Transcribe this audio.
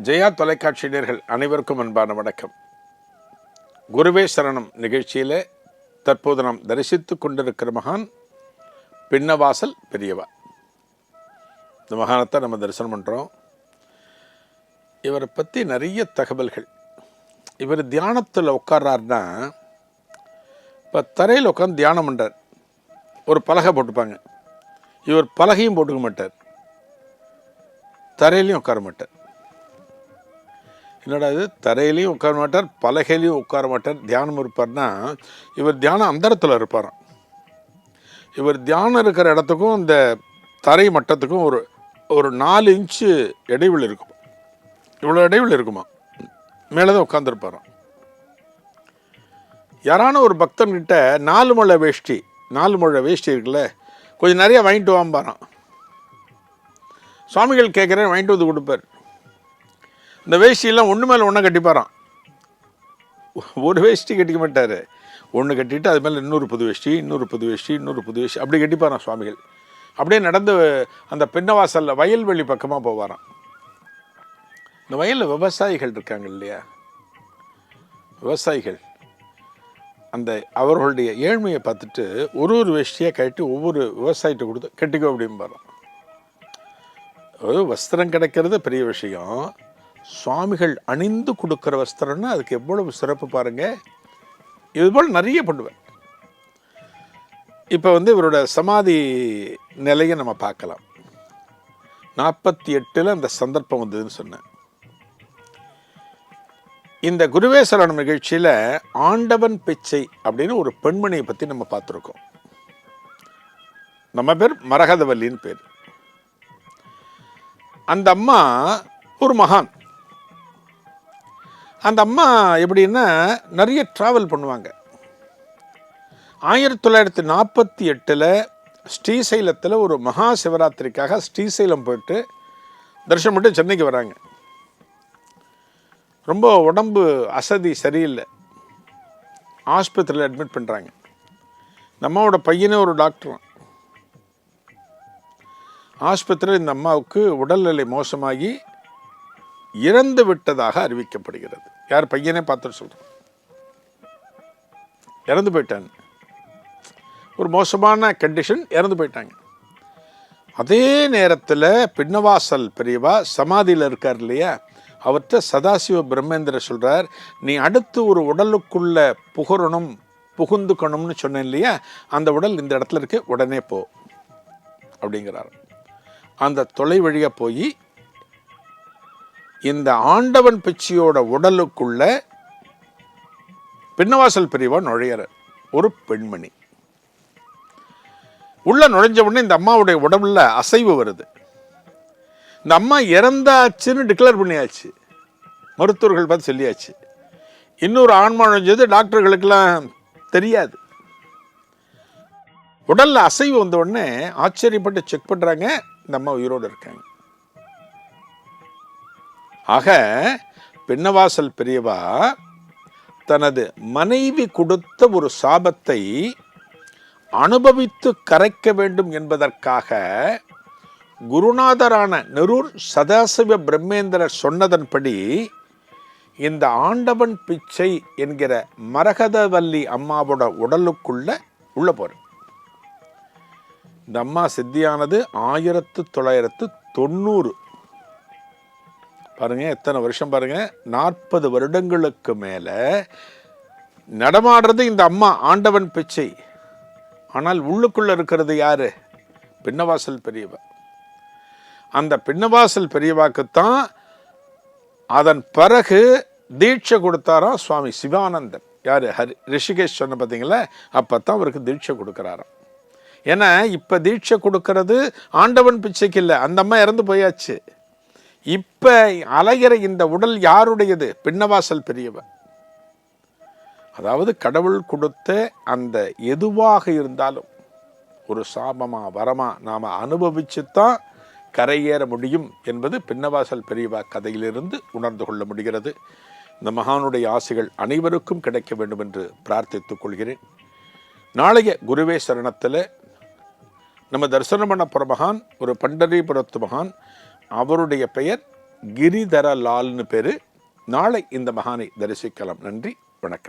ஜெயா தொலைக்காட்சி நேயர்கள் அனைவருக்கும் அன்பான வணக்கம். குருவே சரணம் நிகழ்ச்சியில் தற்போது நாம் தரிசித்து கொண்டிருக்கிற மகான் பின்னவாசல் பெரியவா. இந்த மகானத்தை நம்ம தரிசனம் பண்ணுறோம். இவரை பற்றி நிறைய தகவல்கள். இவர் தியானத்தில் உட்கார்றாருன்னா, இப்போ தரையில் உட்காந்து தியானம் பண்ணுறார். ஒரு பலகை போட்டுப்பாங்க. இவர் பலகையும் போட்டுக்க மாட்டார், தரையிலையும் உட்கார மாட்டார். என்னடா இது, தரையிலையும் உட்கார மாட்டார், பலகையிலையும் உட்கார மாட்டார், தியானம் இருப்பார்னா இவர் தியானம் அந்தரத்தில் இருப்பாராம். இவர் தியானம் இருக்கிற இடத்துக்கும் இந்த தரை மட்டத்துக்கும் ஒரு 4 இன்ச்சு இடைவெளி இருக்கும். இவ்வளோ இடைவெளி இருக்குமா, மேலே தான் உட்காந்துருப்பாராம். யாரான ஒரு பக்தன்கிட்ட 4 முழ வேஷ்டி இருக்குல்ல, கொஞ்சம் நிறைய வாங்கிட்டு வாம்பாரான். சுவாமிகள் கேட்குறேன், வாங்கிட்டு வந்து கொடுப்பார். இந்த வேஷ்டியெல்லாம் ஒன்று மேலே ஒன்றை கட்டிப்பாரான். ஒரு வேஷ்டி கட்டிக்க மாட்டார், ஒன்று கட்டிட்டு அது மேலே இன்னொரு புது வேஷ்டி, இன்னொரு புது வேஷ்டி அப்படி கட்டிப்பாரான் சுவாமிகள். அப்படியே நடந்து அந்த பின்னவாசலில் வயல்வெளி பக்கமாக போவாராம். இந்த வயலில் விவசாயிகள் இருக்காங்க இல்லையா, விவசாயிகள் அந்த அவர்களுடைய ஏழ்மையை பார்த்துட்டு ஒரு வேஷ்டியாக கட்டி ஒவ்வொரு விவசாயிகிட்ட கொடுத்து கட்டிக்கோ அப்படிம்பாராம். வஸ்திரம் கிடைக்கிறது பெரிய விஷயம், சுவாமிகள் அணிந்து கொடுக்குற வஸ்திரம்னா அதுக்கு எவ்வளவு சிறப்பு பாருங்க. இதுபோல் நிறைய பண்ணுவேன். இப்போ இவரோட சமாதி நிலையை நம்ம பார்க்கலாம். 48 அந்த சந்தர்ப்பம் வந்ததுன்னு சொன்னேன். இந்த குருவே சரணம் நிகழ்ச்சியில் ஆண்டவன் பிச்சை அப்படின்னு ஒரு பெண்மணியை பற்றி நம்ம பார்த்துருக்கோம். நம்ம பேர் மரகதவல்லின்னு பேர். அந்த அம்மா ஒரு மகான். அந்த அம்மா எப்படின்னா நிறைய ட்ராவல் பண்ணுவாங்க. 1948 ஸ்ரீசைலத்தில் ஒரு மகா சிவராத்திரிக்காக ஸ்ரீசைலம் போயிட்டு தரிசனம் பண்ணிட்டு சென்னைக்கு வராங்க. ரொம்ப உடம்பு அசதி சரியில்லை, ஆஸ்பத்திரியில் அட்மிட் பண்ணுறாங்க. இந்த அம்மாவோட பையனே ஒரு டாக்டர். ஆஸ்பத்திரியில் இந்த அம்மாவுக்கு உடல்நிலை மோசமாகி இறந்து விட்டதாக அறிவிக்கப்படுகிறது. யார் பையனே பார்த்துட்டு சொல்கிறோம், இறந்து போயிட்டாங்க. ஒரு மோசமான கண்டிஷன், இறந்து போயிட்டாங்க. அதே நேரத்தில் பின்னவாசல் பெரியவா சமாதியில் இருக்கார் இல்லையா, அவர்கிட்ட சதாசிவ பிரம்மேந்திர சொல்கிறார், நீ அடுத்து ஒரு உடலுக்குள்ள புகுந்துக்கணும்னு சொன்னேன் இல்லையா, அந்த உடல் இந்த இடத்துல இருக்கு, உடனே போ அப்படிங்கிறார். அந்த தொலை வழியாக போய் இந்த ஆண்டவன் பிச்சையோட உடலுக்குள்ள பின்னவாசல் பெரியவா நுழையிற ஒரு பெண்மணி. உள்ள நுழைஞ்ச உடனே இந்த அம்மாவுடைய உடம்புல அசைவு வருது. இந்த அம்மா இறந்தாச்சுன்னு டிக்ளேர் பண்ணியாச்சு, மருத்துவர்கள் பார்த்து சொல்லியாச்சு. இன்னொரு ஆன்மா நுழைஞ்சது டாக்டர்களுக்கெல்லாம் தெரியாது. உடல்ல அசைவு வந்த உடனே ஆச்சரியப்பட்டு செக் பண்றாங்க, இந்த அம்மா உயிரோடு இருக்காங்க. ஆக பின்னவாசல் பெரியவா தனது மனைவி கொடுத்த ஒரு சாபத்தை அனுபவித்து கரைக்க வேண்டும் என்பதற்காக குருநாதரான நெரூர் சதாசிவ பிரம்மேந்திரர் சொன்னதன்படி இந்த ஆண்டவன் பிச்சை என்கிற மரகதவல்லி அம்மாவோட உள்ள போற. இந்த அம்மா சித்தியானது 1990. பாருங்க எத்தனை வருஷம் பாருங்க, 40 வருடங்களுக்கு மேல நடமாடுறது இந்த அம்மா ஆண்டவன் பிச்சை. ஆனால் உள்ளுக்குள்ள இருக்கிறது யாரு, பின்னவாசல் பெரியவா. அந்த பின்னவாசல் பெரியவாக்குத்தான் அதன் பிறகு தீட்சை கொடுத்தாராம் சுவாமி சிவானந்தன். யாரு, ரிஷிகேஷ் சொன்ன பார்த்தீங்களா, அப்பத்தான் அவருக்கு தீட்சை கொடுக்கிறாராம். ஏன்னா இப்ப தீட்சை கொடுக்கறது ஆண்டவன் பிச்சைக்கு இல்லை, அந்த அம்மா இறந்து போயாச்சு. இப்ப அலைகிற இந்த உடல் யாருடையது, பின்னவாசல் பெரியவா. அதாவது கடவுள் கொடுத்த அந்த எதுவாக இருந்தாலும் ஒரு சாபமா வரமா நாம அனுபவிச்சுத்தான் கரையேற முடியும் என்பது பின்னவாசல் பெரியவா கதையிலிருந்து உணர்ந்து கொள்ள முடிகிறது. இந்த மகானுடைய ஆசைகள் அனைவருக்கும் கிடைக்க வேண்டும் என்று பிரார்த்தித்துக் கொள்கிறேன். நாளைய குருவே சரணத்தில் நம்ம தரிசனம் பண்ண போகிற மகான் ஒரு பண்டரிபுரத்து மகான். அவருடைய பெயர் கிரிதர லால்னு பேரு. நாளை இந்த மகானை தரிசிக்கலாம். நன்றி, வணக்கம்.